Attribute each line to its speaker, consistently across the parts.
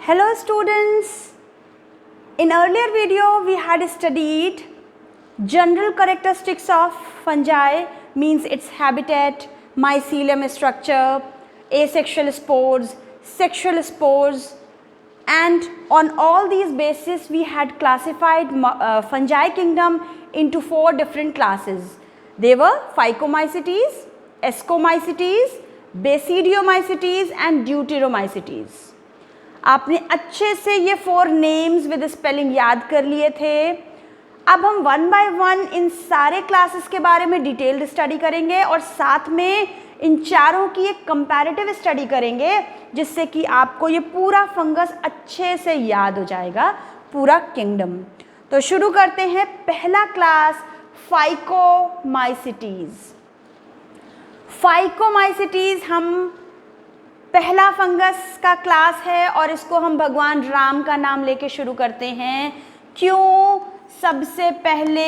Speaker 1: Hello students, in earlier video we had studied general characteristics of fungi, means its habitat, mycelium structure, asexual spores, sexual spores, and on all these bases we had classified fungi kingdom into 4 different classes. They were Phycomycetes, Ascomycetes, Basidiomycetes and Deuteromycetes. आपने अच्छे से ये 4 names with spelling याद कर लिए थे। अब हम 1 बाय 1 इन सारे क्लासेस के बारे में डिटेल्ड स्टडी करेंगे और साथ में इन चारों की एक कंपैरेटिव स्टडी करेंगे, जिससे कि आपको ये पूरा फंगस अच्छे से याद हो जाएगा, पूरा किंगडम। तो शुरू करते हैं। पहला क्लास फाइकोमाइसिटीज। फाइकोमाइसिटीज हम पहला फंगस का क्लास है और इसको हम भगवान राम का नाम लेके शुरू करते हैं। क्यों? सबसे पहले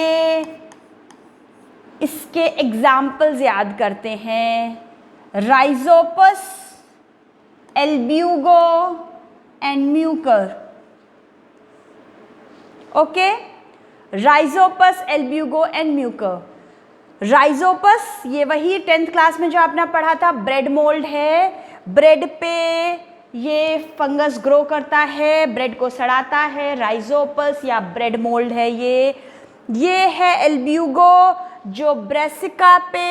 Speaker 1: इसके एग्जाम्पल्स याद करते हैं। Rhizopus, Albugo and Mucor. Okay, Rhizopus, Albugo and Mucor. Rhizopus ये वही 10th क्लास में जो आपने पढ़ा था, ब्रेड मोल्ड है। ब्रेड पे ये फंगस ग्रो करता है, ब्रेड को सड़ाता है। राइजोपस या ब्रेड मोल्ड है ये है एल्ब्यूगो जो ब्रेसिका पे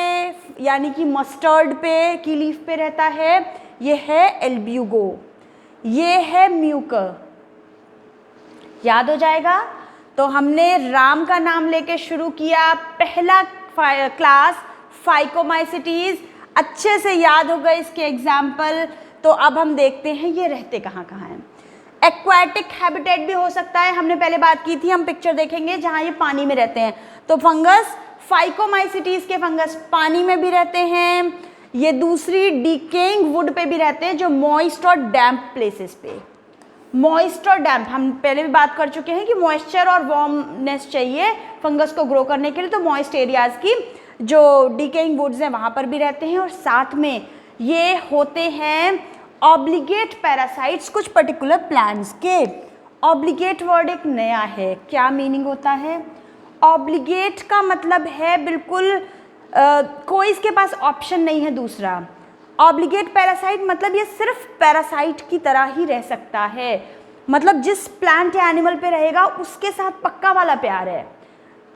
Speaker 1: यानी कि मस्टर्ड पे की लीफ पे रहता है, ये है एल्ब्यूगो। ये है म्यूकर। याद हो जाएगा। तो हमने राम का नाम लेके शुरू किया। पहला क्लास फाइकोमाइसिटीज, अच्छे से याद हो गए इसके एग्जाम्पल। तो अब हम देखते हैं ये रहते कहाँ कहाँ हैं। एक्वाटिक हैबिटेट भी हो सकता है, हमने पहले बात की थी, हम पिक्चर देखेंगे जहाँ ये पानी में रहते हैं। तो फंगस, फाइकोमाइसिटीज के फंगस पानी में भी रहते हैं। ये दूसरी डिकेइंग वुड पे भी रहते हैं, जो मॉइस्ट और डैम्प प्लेसेस पे। मॉइस्ट और डैम्प हम पहले भी बात कर चुके हैं कि मॉइस्चर और वार्मनेस चाहिए फंगस को ग्रो करने के लिए, तो मॉइस्ट एरियाज की जो डिकेइंग वुड्स हैं वहाँ पर भी रहते हैं। और साथ में ये होते हैं ऑब्लिगेट पैरासाइट्स कुछ पर्टिकुलर प्लांट्स के। ऑब्लिगेट वर्ड एक नया है, क्या मीनिंग होता है? ऑब्लिगेट का मतलब है बिल्कुल कोई इसके पास ऑप्शन नहीं है दूसरा। ऑब्लिगेट पैरासाइट मतलब ये सिर्फ पैरासाइट की तरह ही रह सकता है, मतलब जिस प्लांट या एनिमल पे रहेगा उसके साथ पक्का वाला प्यार है,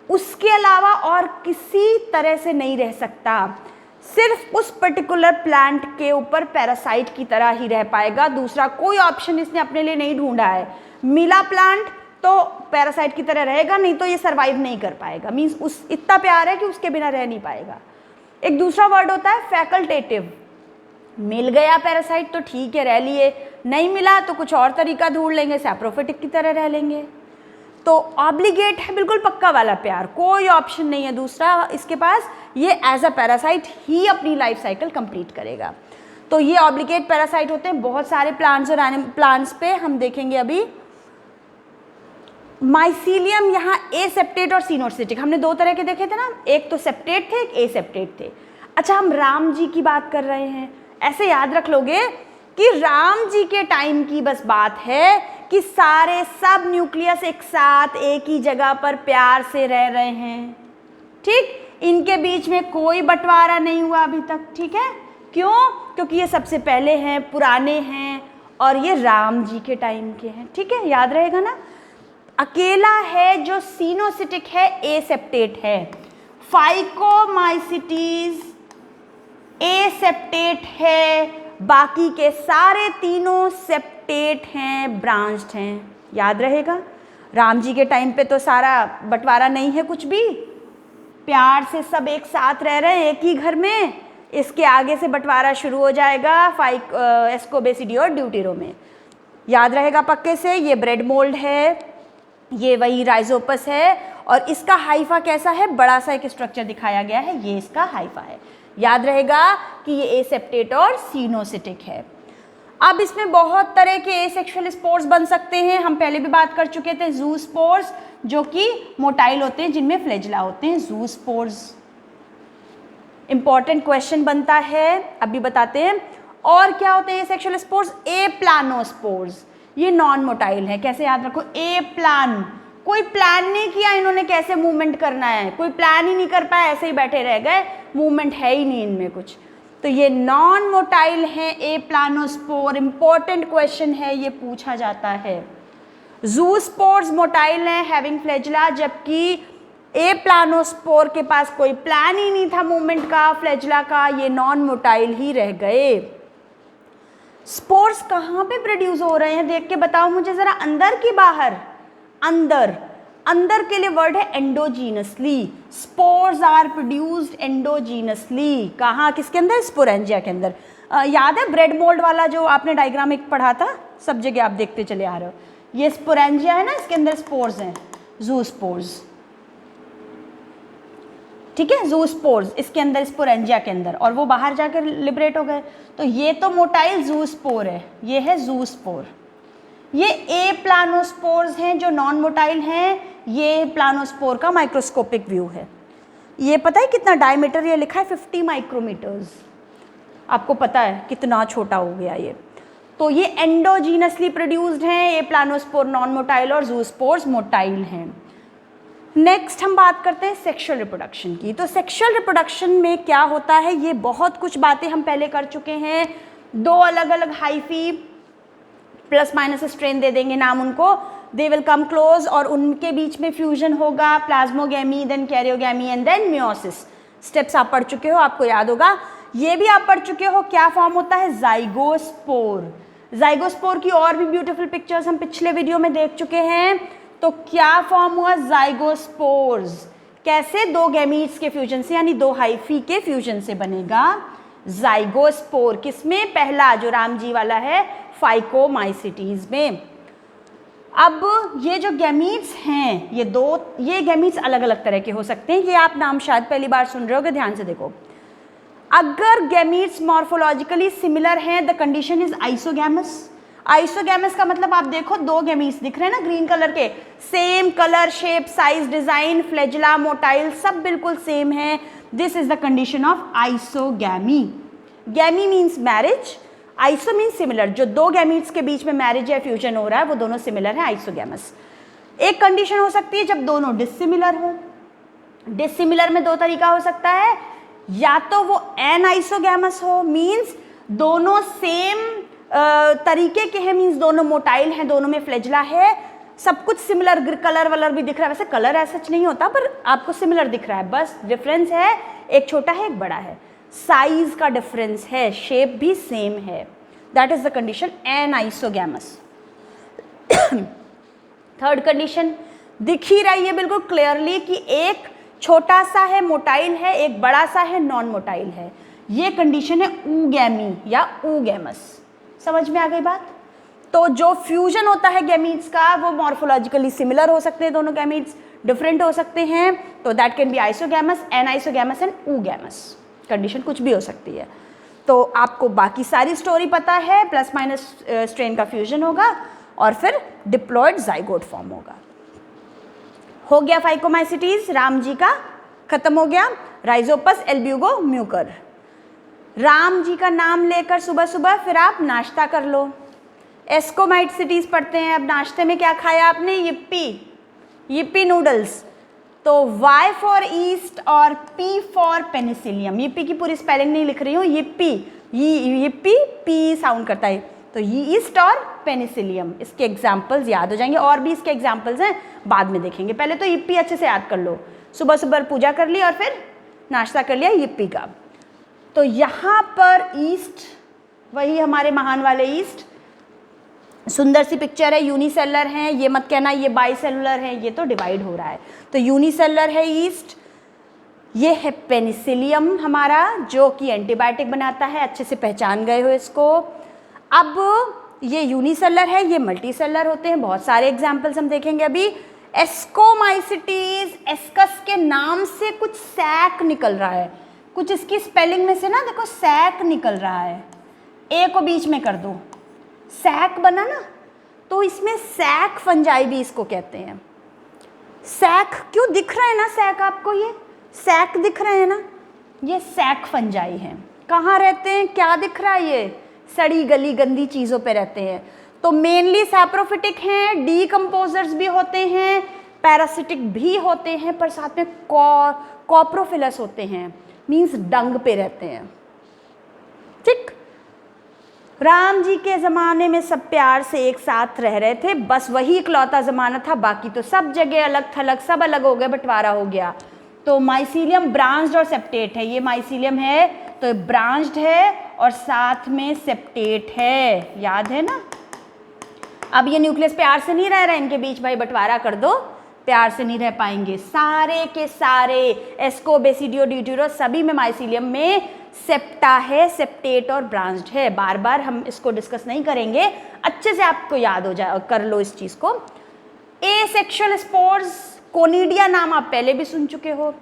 Speaker 1: उसके अलावा और किसी तरह से नहीं रह सकता। सिर्फ उस पर्टिकुलर प्लांट के ऊपर पैरासाइट की तरह ही रह पाएगा, दूसरा कोई ऑप्शन इसने अपने लिए नहीं ढूंढा है। मिला प्लांट तो पैरासाइट की तरह रहेगा, नहीं तो ये सरवाइव नहीं कर पाएगा। मीन्स उस इतना प्यार है कि उसके बिना रह नहीं पाएगा। एक दूसरा वर्ड होता है फैकल्टेटिव। मिल गया पैरासाइट तो ठीक है, रह लिए, नहीं मिला तो कुछ और तरीका ढूंढ लेंगे, सैप्रोफिटिक की तरह रह लेंगे। तो ऑब्लिगेट है बिल्कुल पक्का वाला प्यार, कोई ऑप्शन नहीं है दूसरा इसके पास, ये एज अ पैरासाइट ही अपनी लाइफ साइकिल कंप्लीट करेगा। तो ये ऑब्लिगेट पैरासाइट होते हैं बहुत सारे प्लांट्स और प्लांट्स पे, हम देखेंगे अभी। माइसीलियम यहाँ एसेप्टेट और सिनोसिटिक, हमने 2 तरह के देखे थे ना, एक तो सेप्टेट थे, एक एसेप्टेट थे। अच्छा, हम राम जी की बात कर रहे हैं, ऐसे याद रख लोगे कि राम जी के टाइम की बस बात है कि सारे सब न्यूक्लियस एक साथ एक ही जगह पर प्यार से रह रहे हैं। ठीक, इनके बीच में कोई बंटवारा नहीं हुआ अभी तक। ठीक है, क्यों? क्योंकि ये सबसे पहले हैं, पुराने हैं और ये राम जी के टाइम के हैं। ठीक है, याद रहेगा ना। अकेला है जो सिनोसिटिक है, एसेप्टेट है। फाइकोमाइसिटीज एसेप्टेट है, बाकी के सारे तीनों सेप्टेट हैं, ब्रांच्ड हैं। याद रहेगा, राम जी के टाइम पे तो सारा बंटवारा नहीं है कुछ भी, प्यार से सब एक साथ रह रहे हैं एक ही घर में। इसके आगे से बंटवारा शुरू हो जाएगा एस्कोबेसिडी और ड्यूटेरो में। याद रहेगा पक्के से। ये ब्रेड मोल्ड है, ये वही राइजोपस है और इसका हाइफा कैसा है, बड़ा सा एक स्ट्रक्चर दिखाया गया है, ये इसका हाइफा है। याद रहेगा कि ये एसेप्टेट और सिनोसिटिक है। अब इसमें बहुत तरह के एसेक्सुअल स्पोर्स बन सकते हैं, हम पहले भी बात कर चुके थे। जू स्पोर्स जो कि मोटाइल होते हैं, जिनमें फ्लैजिला होते हैं, जू स्पोर्स। इंपॉर्टेंट क्वेश्चन बनता है, अभी बताते हैं। और क्या होते हैं सेक्सुअल स्पोर्स? ए प्लानोस्पोर्स। ये नॉन मोटाइल है। कैसे याद रखो, ए प्लान, कोई प्लान नहीं किया इन्होंने कैसे मूवमेंट करना है, कोई प्लान ही नहीं कर पाया, ऐसे ही बैठे रह गए, मूवमेंट है ही नहीं इनमें कुछ, तो ये नॉन मोटाइल है ए प्लानोस्पोर। इंपॉर्टेंट क्वेश्चन है, ये पूछा जाता है। ज़ूस्पोर्स मोटाइल हैं हैविंग फ्लैजिला, जबकि ए प्लानोस्पोर के पास कोई प्लान ही नहीं था मूवमेंट का, फ्लैजिला का, ये नॉन मोटाइल ही रह गए। स्पोर्स कहाँ पे प्रोड्यूस हो रहे हैं देख के बताओ मुझे जरा, अंदर की बाहर? अंदर। अंदर के लिए वर्ड है endogenously. Spores are produced endogenously. कहाँ, किसके अंदर? स्पोरेंजिया के अंदर। याद है ब्रेड मोल्ड वाला जो आपने डायग्राम एक पढ़ा था, सब जगह आप देखते चले आ रहे हो, ये स्पोरेंजिया है ना, इसके अंदर स्पोर्स हैं, ज़ूस्पोर्स, ठीक है, ज़ूस्पोर्स इसके अंदर, स्पोरेंजिया के अंदर, और वो बाहर जाकर लिबरेट हो गए। तो ये तो मोटाइल ज़ूस्पोर है, ये है ज़ूस्पोर। ये ए प्लानोस्पोर्स हैं जो नॉन मोटाइल हैं, ये प्लानोस्पोर का माइक्रोस्कोपिक व्यू है। ये पता है कितना डायमीटर, ये लिखा है 50 माइक्रोमीटर्स, आपको पता है कितना छोटा हो गया ये। तो ये एंडोजीनसली प्रोड्यूस्ड हैं, ए प्लानोस्पोर नॉन मोटाइल और ज़ूस्पोर्स मोटाइल हैं। नेक्स्ट हम बात करते हैं सेक्सुअल रिप्रोडक्शन की। तो सेक्सुअल रिप्रोडक्शन में क्या होता है, ये बहुत कुछ बातें हम पहले कर चुके हैं। दो अलग अलग हाइफी प्लस माइनस स्ट्रेन दे देंगे नाम उनको, दे विल कम क्लोज, और उनके बीच में फ्यूजन होगा, plasmogamy, then karyogamy and then meiosis. Steps आप पढ़ चुके हो, आपको याद होगा। ये भी आप पढ़ चुके हो क्या फॉर्म होता है, जाइगोस्पोर। जाइगोस्पोर की और भी ब्यूटीफुल पिक्चर्स हम पिछले वीडियो में देख चुके हैं। तो क्या फॉर्म हुआ, जाइगोस्पोर्स। कैसे, दो गैमीट्स के फ्यूजन से, यानी दो हाइफी के फ्यूजन से बनेगा जाइगोस्पोर। किसमें? पहला जो रामजी वाला है, फाइकोमाइसिटीज में। अब ये जो गैमीट्स हैं, ये गैमीट्स अलग अलग तरह के हो सकते हैं, ये आप नाम शायद पहली बार सुन रहे होगे, ध्यान से देखो। अगर गैमीट्स मॉर्फोलॉजिकली सिमिलर हैं, the condition is isogamous. Isogamous का मतलब आप देखो, दो गैमीट्स दिख रहे हैं ना ग्रीन कलर के, same colour, shape, size, design, flagella, motile, सब बिल्कुल सेम है। This is the condition of isogamy. गैमी means marriage, iso means similar, जो दो गैमीट्स के बीच में मैरिज या फ्यूजन हो रहा है वो दोनों सिमिलर है, आइसोगैमस। एक कंडीशन हो सकती है जब दोनों डिसिमिलर हो। डिसिमिलर में दो तरीका हो सकता है, या तो वो एन आइसोगैमस हो, मीन्स दोनों सेम तरीके के हैं, मीन्स दोनों मोटाइल हैं, दोनों में फ्लैजिला है, सब कुछ सिमिलर, कलर वलर भी दिख रहा है, वैसे कलर ऐसा नहीं होता पर आपको सिमिलर दिख रहा है, बस डिफरेंस है, एक छोटा है एक बड़ा है, साइज का डिफरेंस है, शेप भी सेम है, that is the condition anisogamous. Third condition दिख ही रही है बिल्कुल क्लियरली कि एक छोटा सा है मोटाइल है, एक बड़ा सा है नॉन मोटाइल है, ये कंडीशन है ऊगैमी या ऊगैमस। समझ में आ गई बात? तो जो फ्यूजन होता है गैमीट्स का वो मॉर्फोलॉजिकली सिमिलर हो सकते हैं, दोनों गैमीट्स डिफरेंट हो सकते हैं, तो that can be isogamous, anisogamous and oogamous. Condition कुछ भी हो सकती है। तो आपको बाकी सारी स्टोरी पता है, प्लस माइनस स्ट्रेन का फ्यूजन होगा और फिर डिप्लॉयड जाइगोट फॉर्म होगा। हो गया फाइकोमाइसिटीज, राम जी का खत्म हो गया। Rhizopus, albugo, mucor. Ram ji का नाम लेकर सुबह सुबह फिर आप नाश्ता कर लो। एस्कोमाइसिटीज पढ़ते हैं। अब नाश्ते में क्या खाया आपने? yippee, yippee noodles. तो Y फॉर ईस्ट और P फॉर पेनिसिलियम। yippee की पूरी स्पेलिंग नहीं लिख रही हूँ, yippee P साउंड करता है, तो ईस्ट और पेनिसिलियम, इसके एग्जाम्पल्स याद हो जाएंगे। और भी इसके एग्जाम्पल्स हैं, बाद में देखेंगे, पहले तो yippee अच्छे से याद कर लो। सुबह सुबह पूजा कर ली और फिर नाश्ता कर लिया yippee का। तो यहाँ पर ईस्ट, वही हमारे महान वाले ईस्ट, सुंदर सी पिक्चर है, यूनिसेलर है, ये मत कहना ये बाइसेलुलर है, ये तो डिवाइड हो रहा है। तो यूनिसेलर है ईस्ट, ये है पेनिसिलियम हमारा जो कि एंटीबायोटिक बनाता है, अच्छे से पहचान गए हो इसको। अब ये यूनिसेलर है, ये मल्टीसेलर होते हैं, बहुत सारे एग्जाम्पल्स हम देखेंगे अभी। एस्कोमाइसिटीज, एस्कस के नाम से कुछ सैक निकल रहा है, कुछ इसकी स्पेलिंग में से ना देखो सैक निकल रहा है, ए को बीच में कर दो, सैक बना ना, तो इसमें सैक फंजाई भी इसको कहते हैं। सैक क्यों दिख रहा है ना, सैक आपको ये सैक दिख रहे हैं ना, ये सैक फंजाई हैं। कहाँ रहते हैं, क्या दिख रहा है, ये सड़ी गली गंदी चीज़ों पे रहते हैं। तो मेनली सैप्रोफिटिक हैं, डीकम्पोजर्स भी होते हैं, पैरासिटिक भी होते हैं, पर साथ में कॉप्रोफिलस होते हैं, मीन्स डंग पे रहते हैं। ठीक। राम जी के ज़माने में सब प्यार से एक साथ रह रहे थे, बस वही इकलौता ज़माना था, बाकी तो सब जगह अलग थलग, सब अलग हो गए, बंटवारा हो गया। तो माइसीलियम ब्रांच्ड और सेप्टेट है, ये माइसीलियम है तो ब्रांच्ड है और साथ में सेप्टेट है, याद है ना। अब ये न्यूक्लियस प्यार से नहीं रह रहे, इनके बीच भाई बंटवारा कर दो, प्यार से नहीं रह पाएंगे। सारे के सारे एस्को, बेसिडियो, ड्यूटेरो सभी में माइसीलियम में सेप्टा है, सेप्टेट और ब्रांच्ड है। बार बार हम इसको डिस्कस नहीं करेंगे, अच्छे से आपको याद हो जाए, कर लो इस चीज़ को। एसेक्सुअल स्पोर्स, कोनिडिया नाम आप पहले भी सुन चुके हो,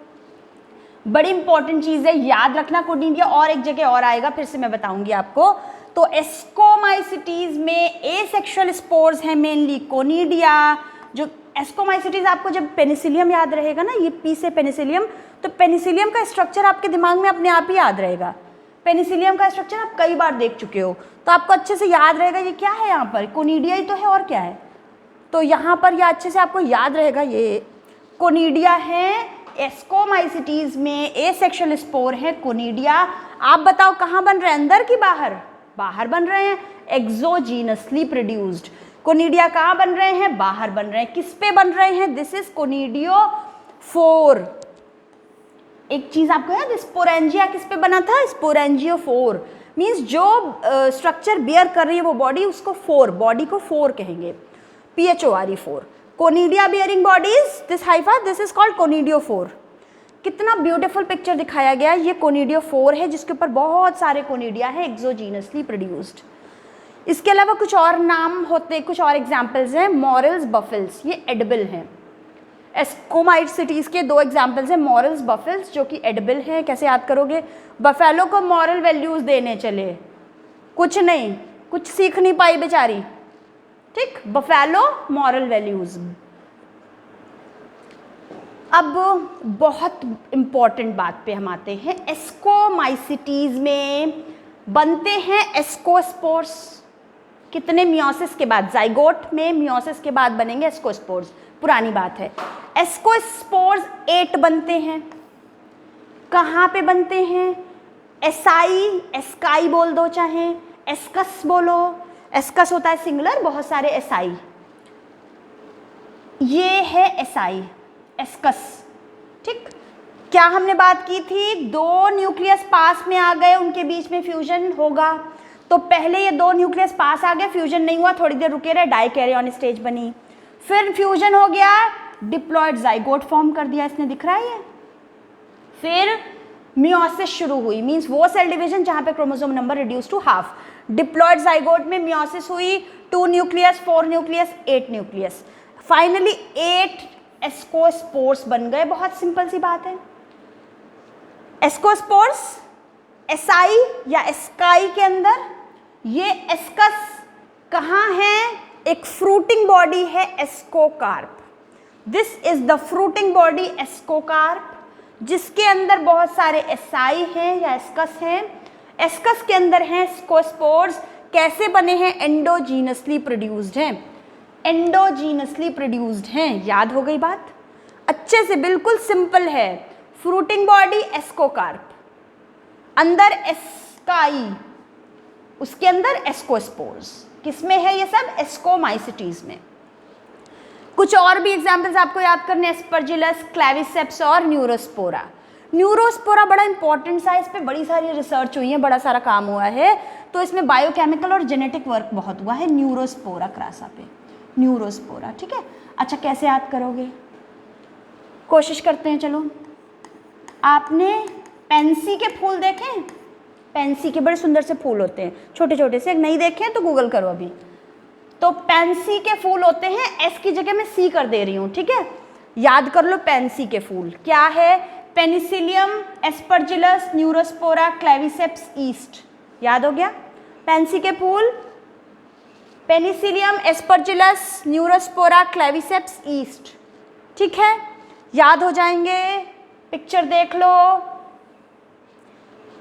Speaker 1: बड़ी इंपॉर्टेंट चीज़ है, याद रखना। कोनिडिया और एक जगह और आएगा, फिर से मैं बताऊंगी आपको। तो एस्कोमाइसिटीज में एसेक्सुअल स्पोर्स हैं मेनली कोनिडिया। जो एस्कोमाइसिटीज आपको जब पेनिसिलियम याद रहेगा ना, ये पी से पेनिसिलियम, तो पेनिसिलियम का स्ट्रक्चर आपके दिमाग में अपने आप ही याद रहेगा। पेनिसिलियम का स्ट्रक्चर आप कई बार देख चुके हो, तो आपको अच्छे से याद रहेगा ये क्या है, यहाँ पर कोनिडिया ही तो है और क्या है। तो यहाँ पर यह अच्छे से आपको याद रहेगा, ये कोनिडिया है। एस्कोमाइसिटीज में एसेक्सुअल स्पोर है कोनिडिया। आप बताओ कहाँ बन रहे हैं, अंदर की बाहर? बाहर बन रहे हैं, एक्सोजीनसली प्रोड्यूस्ड। कोनिडिया कहाँ बन रहे हैं? बाहर बन रहे हैं। किस पे बन रहे हैं? This is conidiophore. एक चीज आपको याद, स्पोरेंजिया किस पे बना था? स्पोरेंजियोफोर। मीन्स जो स्ट्रक्चर बियर कर रही है वो बॉडी, उसको फोर, बॉडी को फोर कहेंगे, PHORE4। Conidia bearing bodies, this Haifa, this is called conidiophore. कितना ब्यूटीफुल पिक्चर दिखाया गया, ये कोनिडियोफोर है जिसके ऊपर बहुत सारे कोनिडिया है, एक्सोजीनसली प्रोड्यूस्ड। इसके अलावा कुछ और नाम होते, कुछ और एग्जाम्पल्स हैं। मॉरल्स, बफल्स, ये एडिबल हैं। एस्कोमाइसिटीज के दो एग्जाम्पल्स हैं, मॉरल्स, बफल्स, जो कि एडिबल हैं। कैसे याद करोगे? बफेलो को मॉरल वैल्यूज देने चले, कुछ नहीं, कुछ सीख नहीं पाई बेचारी। ठीक, बफेलो मॉरल वैल्यूज। अब बहुत इंपॉर्टेंट बात पे हम आते हैं। एस्कोमाइसिटीज में बनते हैं एस्कोस्पोर्स। कितने मियोसिस के बाद? जाइगोट में मियोसिस के बाद बनेंगे एस्कोस्पोर्स, पुरानी बात है। एस्कोस्पोर्स 8 बनते हैं। कहाँ पे बनते हैं? एसाई, एस्काई बोल दो, चाहे एस्कस बोलो। एस्कस होता है सिंगुलर, बहुत सारे एसाई, ये है एसाई, एस्कस। ठीक, क्या हमने बात की थी? 2 न्यूक्लियस पास में आ गए, उनके बीच में फ्यूजन होगा। तो पहले ये 2 न्यूक्लियस पास आ गए, फ्यूजन नहीं हुआ, थोड़ी देर रुके रहे, डाइकैरियन स्टेज बनी। फिर फ्यूजन हो गया, डिप्लॉयड जाइगोट फॉर्म कर दिया, इसने दिख रहा है ये। फिर मियोसिस शुरू हुई, मींस वो सेल डिवीजन जहां पे chromosome number reduce to half. Diploid zygote में मियोसिस हुई, 2 nucleus, 4 nucleus, 8 nucleus. Finally 8 ascospores बन गए। बहुत सिंपल सी बात है। एस्कोस्पोर्स एसाई या एस्काई के अंदर, ये एस्कस कहाँ है? एक फ्रूटिंग बॉडी है ascocarp. This is the fruiting body ascocarp, जिसके अंदर बहुत सारे एसाई हैं या एस्कस हैं। एस्कस के अंदर हैं एस्कोस्पोर्स। कैसे बने हैं? एंडोजीनसली प्रोड्यूस्ड हैं, एंडोजीनसली प्रोड्यूस्ड हैं। याद हो गई बात? अच्छे से, बिल्कुल सिंपल है। फ्रूटिंग बॉडी एस्कोकार्प, अंदर एस्काई, उसके अंदर एस्कोस्पोर्स। किसमें है ये सब? एस्कोमाइसिटीज में। कुछ और भी एग्जाम्पल्स आपको याद करने, एस्परजिलस, क्लेविसेप्स और न्यूरोस्पोरा। न्यूरोस्पोरा बड़ा इंपॉर्टेंट सा है, इस पर बड़ी सारी रिसर्च हुई है, बड़ा सारा काम हुआ है। तो इसमें बायोकेमिकल और जेनेटिक वर्क बहुत हुआ है न्यूरोस्पोरा क्रासा पे, न्यूरोस्पोरा। ठीक है, अच्छा कैसे याद करोगे? कोशिश करते हैं, चलो। आपने पेंसी के फूल देखे? पेंसी के बड़े सुंदर से फूल होते हैं, छोटे छोटे से। नहीं देखे तो गूगल करो अभी। तो पेंसी के फूल होते हैं, एस की जगह मैं सी कर दे रही हूँ, ठीक है। याद कर लो पेंसी के फूल क्या है? Penicillium, aspergillus, neurospora, claviceps yeast. याद हो गया? पेंसी के फूल, penicillium, aspergillus, neurospora, claviceps yeast. ठीक है, याद हो जाएंगे। पिक्चर देख लो,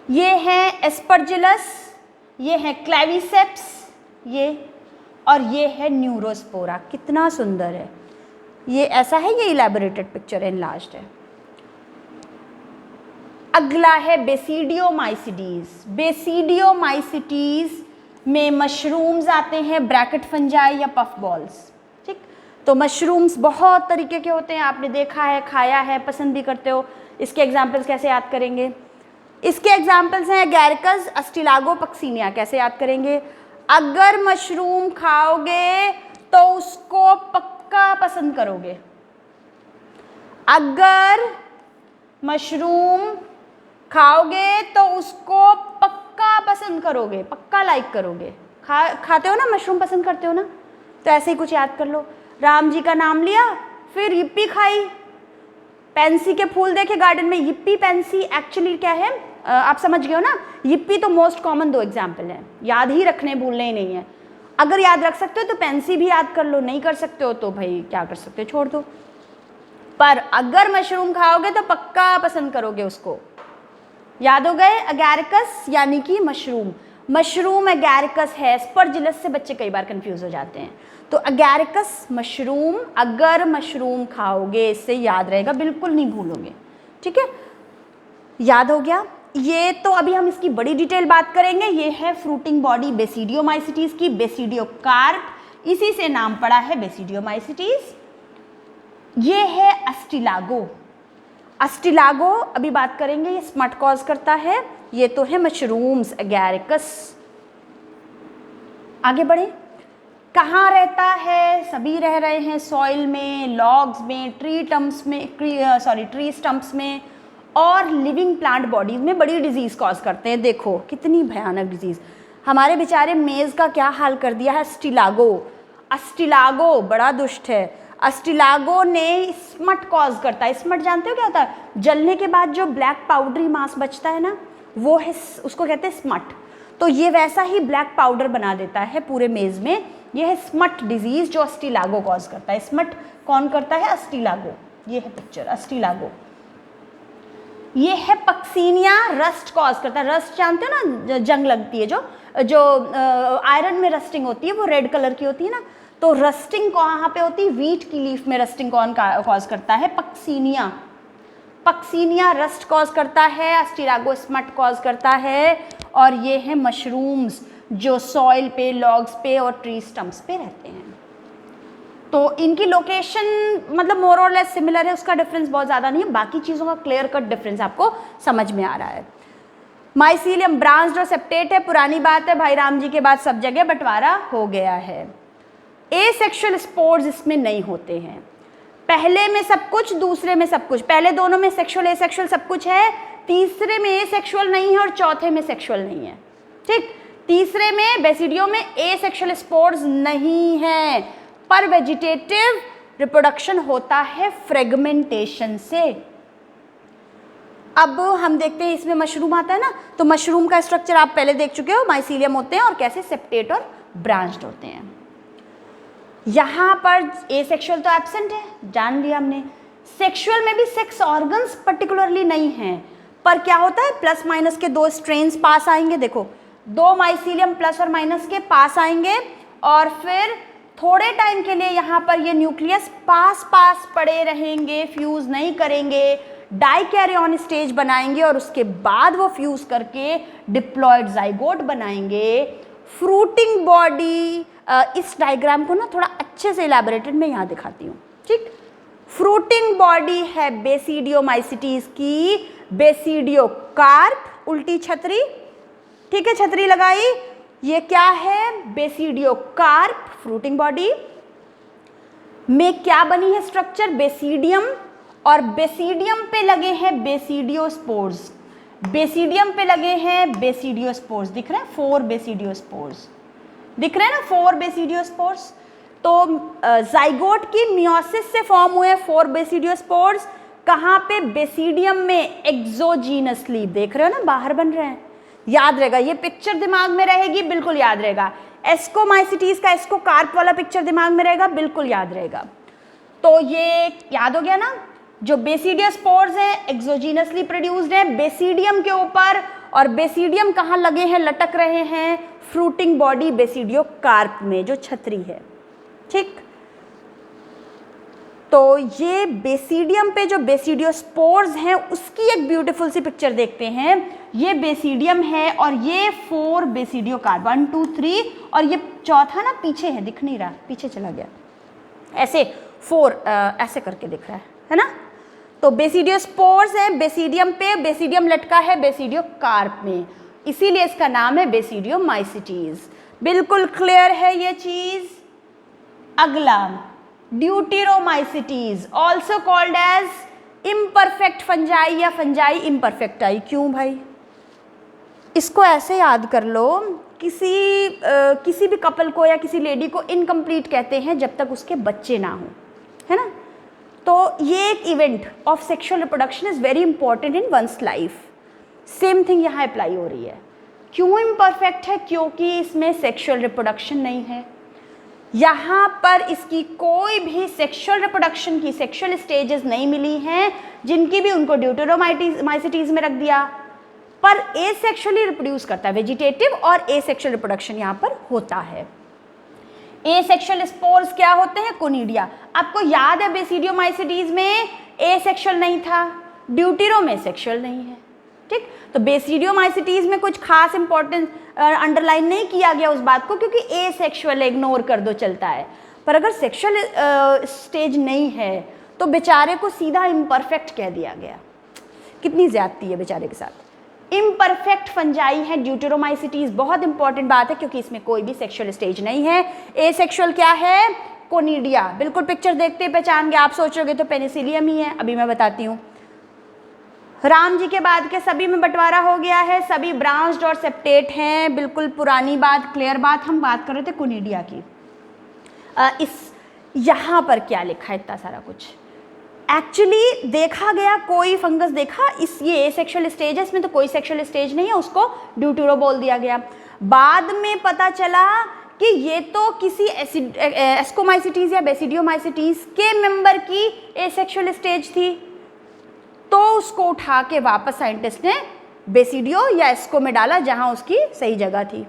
Speaker 1: ये है एस्परजिलस, ये है क्लेविसेप्स, ये और ये है न्यूरोस्पोरा। कितना सुंदर है ये, ऐसा है ये इलैबोरेटेड पिक्चर एनलार्ज्ड है। अगला है बेसिडियोमाइसिटीज। बेसिडियोमाइसिटीज में मशरूम्स आते हैं, ब्रैकेट फंजाई या पफ बॉल्स। ठीक, तो मशरूम्स बहुत तरीके के होते हैं, आपने देखा है, खाया है, पसंद भी करते हो। इसके एग्जाम्पल्स कैसे याद करेंगे? इसके एग्जाम्पल्स हैं एगैरिकस, अस्टिलागो, पक्सीनिया। कैसे याद करेंगे? अगर मशरूम खाओगे तो उसको पक्का पसंद करोगे। अगर मशरूम खाओगे तो उसको पक्का पसंद करोगे, पक्का लाइक करोगे। खाते हो ना मशरूम, पसंद करते हो ना? तो ऐसे ही कुछ याद कर लो। राम जी का नाम लिया, फिर yippee खाई। पेंसी के फूल देखे गार्डन में, yippee पेंसी एक्चुअली क्या है आप समझ गए हो ना? yippee तो मोस्ट कॉमन 2 एग्जाम्पल हैं, याद ही रखने, भूलने ही नहीं है। अगर याद रख सकते हो तो पेंसी भी याद कर लो, नहीं कर सकते हो तो भाई क्या कर सकते हो, छोड़ दो। पर अगर मशरूम खाओगे तो पक्का पसंद करोगे उसको। याद हो गए? अगैरिकस यानी कि मशरूम, मशरूम एगैरिकस है। स्पर्जिलस से बच्चे कई बार कंफ्यूज हो जाते हैं। तो अगैरिकस मशरूम, अगर मशरूम खाओगे, इससे याद रहेगा, बिल्कुल नहीं भूलोगे। ठीक है, याद हो गया? ये तो अभी हम इसकी बड़ी डिटेल बात करेंगे। ये है फ्रूटिंग बॉडी बेसिडियोमाइसिटीज की, बेसिडियोकार्प, इसी से नाम पड़ा है बेसिडियोमाइसिटीज। ये है अस्टिलागो। अस्टिलागो अभी बात करेंगे, ये स्मट कॉज करता है। ये तो है मशरूम्स एगैरिकस। आगे बढ़े। कहाँ रहता है? सभी रह रहे हैं, सॉइल में, लॉग्स में, ट्री स्टम्प्स में और लिविंग प्लांट बॉडीज में बड़ी डिजीज कॉज करते हैं। देखो कितनी भयानक डिजीज। हमारे बेचारे मेज का क्या हाल कर दिया है अस्टिलागो। अस्टिलागो बड़ा दुष्ट है। अस्टिलागो ने स्मट कॉज करता है। स्मट जानते हो क्या होता है? जलने के बाद जो ब्लैक पाउडरी मांस बचता है ना, वो है, उसको कहते हैं स्मट। तो ये वैसा ही ब्लैक पाउडर बना देता है पूरे मेज में। ये है स्मट डिजीज जो अस्टिलागो कॉज करता है। स्मट कौन करता है? अस्टिलागो। ये है पिक्चर अस्टिलागो। ये है पक्सीनिया, रस्ट कॉज करता है। रस्ट जानते हो ना, जंग लगती है, जो आयरन में रस्टिंग होती है, वो रेड कलर की होती है ना। तो रस्टिंग कहाँ पे होती है? वीट की लीफ में रस्टिंग कौन कॉज करता है? पक्सीनिया। पक्सीनिया रस्ट कॉज करता है, अस्टिलागो स्मट कॉज करता है। और ये है मशरूम्स जो सॉइल पे, लॉग्स पे और ट्री स्टम्प्स पे रहते हैं। तो इनकी लोकेशन मतलब मोर और लेस सिमिलर है, उसका डिफरेंस बहुत ज़्यादा नहीं है। बाकी चीज़ों का क्लियर कट डिफरेंस आपको समझ में आ रहा है। माइसीलियम ब्रांच्ड और सेप्टेट है। पुरानी बात है, भाई राम जी के बाद सब जगह बंटवारा हो गया है। एसेक्सुअल स्पोर्स इसमें नहीं होते हैं। पहले में सब कुछ, दूसरे में सब कुछ। पहले दोनों में सेक्सुअल एसेक्सुअल सब कुछ है, तीसरे में एसेक्सुअल नहीं है और चौथे में सेक्सुअल नहीं है। ठीक, तीसरे में बेसिडियो में एसेक्सुअल स्पोर्स नहीं है, पर वेजिटेटिव रिप्रोडक्शन होता है फ्रेगमेंटेशन से। अब हम देखते हैं इसमें मशरूम आता है ना, तो मशरूम का स्ट्रक्चर आप पहले देख चुके हो, माइसीलियम होते हैं और कैसे सेप्टेट और ब्रांच्ड होते हैं। यहाँ पर एसेक्सुअल तो एब्सेंट है, जान लिया हमने। सेक्सुअल में भी सेक्स ऑर्गन्स पर्टिकुलरली नहीं हैं, पर क्या होता है प्लस माइनस के 2 स्ट्रेन्स पास आएंगे। देखो 2 माइसीलियम प्लस और माइनस के पास आएंगे और फिर थोड़े टाइम के लिए यहाँ पर ये न्यूक्लियस पास पास पड़े रहेंगे, फ्यूज नहीं करेंगे, डाइकैरियन स्टेज बनाएंगे और उसके बाद वो फ्यूज करके डिप्लॉयड जाइगोट बनाएंगे। फ्रूटिंग बॉडी, इस डायग्राम को ना थोड़ा अच्छे से इलैबोरेटेड मैं यहाँ दिखाती हूँ। ठीक, फ्रूटिंग बॉडी है बेसिडियोमाइसिटीज की, बेसिडियोकार्प, उल्टी छतरी, ठीक है, छतरी लगाई। ये क्या है? बेसिडियोकार्प फ्रूटिंग बॉडी में क्या बनी है स्ट्रक्चर? बेसिडियम, और बेसिडियम पे लगे हैं बेसिडियोस्पोर्स। बेसिडियम पे लगे हैं बेसिडियोस्पोर्स, दिख रहे हैं 4 बेसिडियोस्पोर्स, दिख रहे हैं ना 4 बेसिडियोस्पोर्स। तो जाइगोट की मियोसिस से फॉर्म हुए 4 बेसिडियोस्पोर्स। कहाँ पे? बेसिडियम में, एक्सोजीनसली, देख रहे हो ना बाहर बन रहे हैं। याद रहेगा, ये पिक्चर दिमाग में रहेगी, बिल्कुल याद रहेगा। एस्कोमाइसिटीज का एस्कोकार्प वाला पिक्चर दिमाग में रहेगा, बिल्कुल याद रहेगा। तो ये याद हो गया ना, जो बेसिडियोस्पोर्स हैं एक्सोजीनसली प्रोड्यूस्ड है बेसिडियम के ऊपर और बेसिडियम कहाँ लगे हैं, लटक रहे हैं, फ्रूटिंग बॉडी बेसिडियो कार्प में, जो छतरी है। ठीक, तो ये बेसिडियम पे जो बेसिडियोस्पोर्स हैं उसकी एक ब्यूटीफुल सी पिक्चर देखते हैं। ये बेसिडियम है और ये 4 बेसिडियो कार्प, 1 2 3, और ये चौथा ना पीछे है, दिख नहीं रहा, पीछे चला गया, ऐसे 4 ऐसे करके दिख रहा है ना। तो बेसिडियोस्पोर्स है बेसिडियम पे, बेसिडियम लटका है बेसिडियो कार्प में, इसीलिए इसका नाम है बेसिडियोमाइसिटीज। बिल्कुल क्लियर है ये चीज। अगला deuteromycetes, also called as imperfect fungi या फंजाई इम्परफेक्टाई। क्यों भाई? इसको ऐसे याद कर लो, किसी भी कपल को या किसी लेडी को इनकम्प्लीट कहते हैं जब तक उसके बच्चे ना हो, है ना। तो ये एक event of sexual reproduction is very important in one's life. Same thing यहाँ अप्लाई हो रही है। क्यों इम्परफेक्ट है? क्योंकि इसमें सेक्सुअल रिप्रोडक्शन नहीं है। यहाँ पर इसकी कोई भी सेक्सुअल रिप्रोडक्शन की सेक्सुअल स्टेजेस नहीं मिली हैं, जिनकी भी उनको ड्यूटेरोमाइसिटीज में रख दिया। पर एसेक्सुअली रिप्रोड्यूस करता है, वेजिटेटिव और एसेक्सुअल रिप्रोडक्शन यहाँ पर होता है। एसेक्सुअल स्पोर्स क्या होते हैं? कोनिडिया। आपको याद है बेसिडियोमाइसिटीज में एसेक्सुअल नहीं था, ड्यूटेरो में सेक्सुअल नहीं है। ठीक, तो बेसिडियोमाइसिटीज में कुछ खास इंपॉर्टेंस अंडरलाइन नहीं किया गया उस बात को, क्योंकि एसेक्सुअल इग्नोर कर दो चलता है। पर अगर सेक्सुअल स्टेज नहीं है तो बेचारे को सीधा इम्परफेक्ट कह दिया गया। कितनी ज्यादती है बेचारे के साथ। इम्परफेक्ट फंजाई है ड्यूटेरोमाइसिटीज, बहुत इंपॉर्टेंट बात है क्योंकि इसमें कोई भी सेक्सुअल स्टेज नहीं है। एसेक्सुअल क्या है? कोनिडिया। बिल्कुल पिक्चर देखते पहचान गए। आप सोचोगे तो पेनिसिलियम ही है, अभी मैं बताती हूँ। राम जी के बाद के सभी में बंटवारा हो गया है, सभी ब्रांच्ड और सेप्टेट हैं। बिल्कुल पुरानी बात, क्लियर बात। हम बात कर रहे थे कोनिडिया की। इस यहाँ पर क्या लिखा है इतना सारा कुछ? एक्चुअली देखा गया, कोई फंगस देखा, इस ये एसेक्सुअल स्टेज है, इसमें तो कोई सेक्सुअल स्टेज नहीं है, उसको ड्यूटेरो बोल दिया गया। बाद में पता चला कि ये तो किसी एस्कोमाइसिटीज या बेसिडियोमाइसिटीज के मेंबर की एसेक्सुअल स्टेज थी, तो उसको उठा के वापस साइंटिस्ट ने बेसिडियो या एस्को में डाला, जहां उसकी सही जगह थी।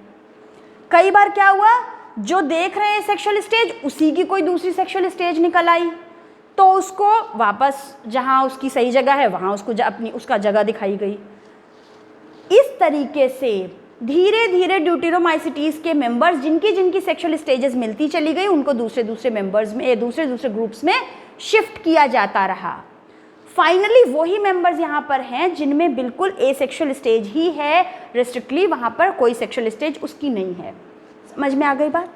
Speaker 1: कई बार क्या हुआ, जो देख रहे हैं सेक्सुअल स्टेज उसी की कोई दूसरी सेक्सुअल स्टेज निकल आई, तो उसको वापस जहां उसकी सही जगह है वहां उसको उसका जगह दिखाई गई। इस तरीके से धीरे धीरे ड्यूटेरोमाइसिटीज के मेंबर्स जिनकी सेक्सुअल स्टेजेस मिलती चली गई, उनको दूसरे मेंबर्स में, दूसरे ग्रुप्स में शिफ्ट किया जाता रहा। फाइनली वही मेंबर्स यहाँ पर हैं जिनमें बिल्कुल एसेक्सुअल स्टेज ही है, रिस्ट्रिक्टली वहाँ पर कोई सेक्सुअल स्टेज उसकी नहीं है। समझ में आ गई बात?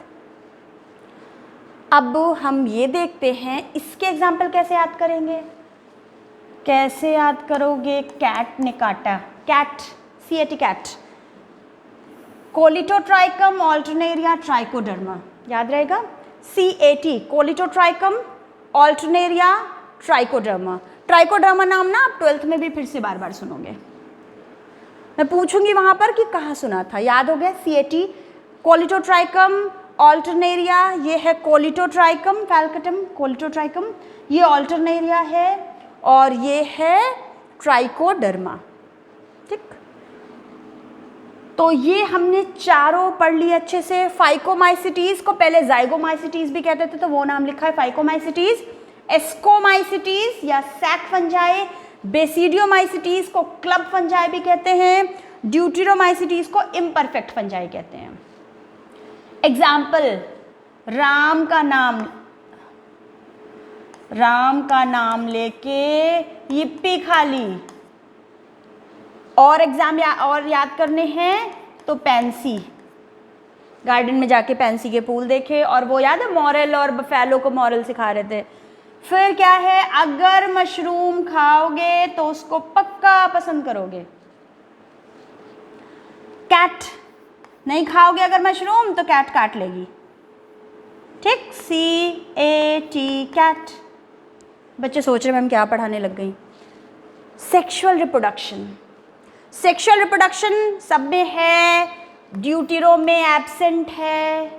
Speaker 1: अब हम ये देखते हैं इसके एग्जाम्पल कैसे याद करेंगे। कैसे याद करोगे? कैट ने काटा, cat, CAT cat, Colletotrichum Alternaria Trichoderma, याद रहेगा। CAT Colletotrichum Alternaria Trichoderma. Trichoderma नाम ना आप 12th में भी फिर से बार बार सुनोगे। मैं पूछूंगी वहां पर कि कहाँ सुना था। याद हो गया? CAT कोलिटोट्राइकम ऑल्टरनेरिया, ये है कोलिटोट्राइकम फैल्कटम, कोलिटोट्राइकम, ये ऑल्टरनेरिया है, और ये है ट्राइकोडर्मा। ठीक, तो ये हमने चारों पढ़ लिए अच्छे से। फाइकोमाइसिटीज को पहले जाइगोमाइसिटीज भी कहते थे, तो वो नाम लिखा है फाइकोमाइसिटीज। एस्कोमाइसिटीज या सैक फंजाई, बेसिडियोमाइसिटीज को क्लब फंजाई भी कहते हैं, ड्यूटेरोमाइसिटीज को इम्परफेक्ट फंजाई कहते हैं। एग्जाम्पल, राम का नाम लेके yippee खा ली। और एग्जाम और याद करने हैं तो पैंसी, गार्डन में जाके पैंसी के फूल देखे, और वो याद है मॉरल और बफेलो को मॉरल सिखा रहे थे। फिर क्या है, अगर मशरूम खाओगे तो उसको पक्का पसंद करोगे। कैट, नहीं खाओगे अगर मशरूम तो कैट काट लेगी। ठीक, CAT कैट। बच्चे सोच रहे मैम क्या पढ़ाने लग गई। सेक्सुअल रिप्रोडक्शन, सेक्सुअल रिप्रोडक्शन सब में है, ड्यूटेरो में एब्सेंट है,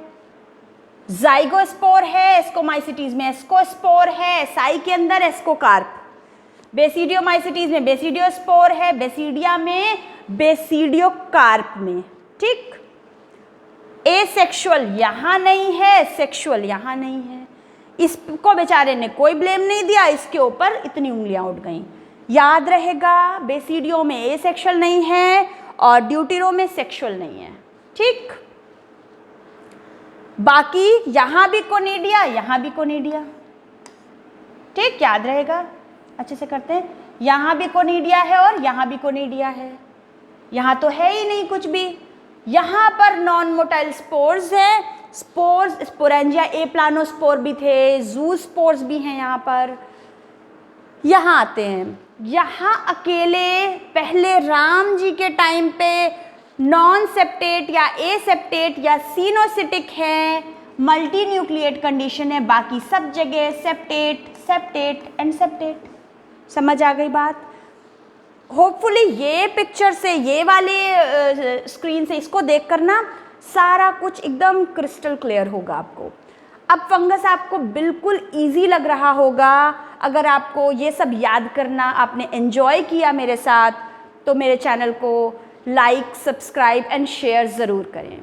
Speaker 1: जाइगोस्पोर है, एस्कोमाइसिटीज में एस्कोस्पोर है, साई के अंदर एस्कोकार्प, बेसिडियोमाइसिटीज में बेसिडियोस्पोर है, बेसिडिया में बेसिडियोकार्प में, ठीक। एसेक्सुअल यहाँ नहीं है, सेक्सुअल यहाँ नहीं है। इसको बेचारे ने कोई ब्लेम नहीं दिया, इसके ऊपर इतनी उंगलियां उठ गई। याद रहेगा, बेसिडियो में एसेक्सुअल नहीं है और ड्यूटेरो में सेक्सुअल नहीं है, ठीक। बाकी यहाँ भी कोनिडिया, यहाँ भी कोनिडिया, ठीक, याद रहेगा। अच्छे से करते हैं, यहाँ भी कोनिडिया है और यहाँ भी कोनिडिया है। यहाँ तो है ही नहीं कुछ भी। यहाँ पर नॉन मोटाइल स्पोर्स हैं, स्पोर्स स्पोरेंजिया ए प्लानोस्पोर भी थे, जू स्पोर्स भी हैं यहाँ पर। यहाँ आते हैं, यहाँ अकेले पहले राम जी के टाइम पे नॉन सेप्टेट या ए सेप्टेट या सिनोसिटिक है, मल्टी न्यूक्लिएट कंडीशन है, बाकी सब जगह सेप्टेट सेप्टेट एंड सेप्टेट। समझ आ गई बात। होपफुली ये पिक्चर से, ये वाले स्क्रीन से इसको देख कर ना सारा कुछ एकदम क्रिस्टल क्लियर होगा आपको। अब फंगस आपको बिल्कुल इजी लग रहा होगा। अगर आपको ये सब याद करना आपने एंजॉय किया मेरे साथ, तो मेरे चैनल को लाइक, सब्सक्राइब एंड शेयर ज़रूर करें।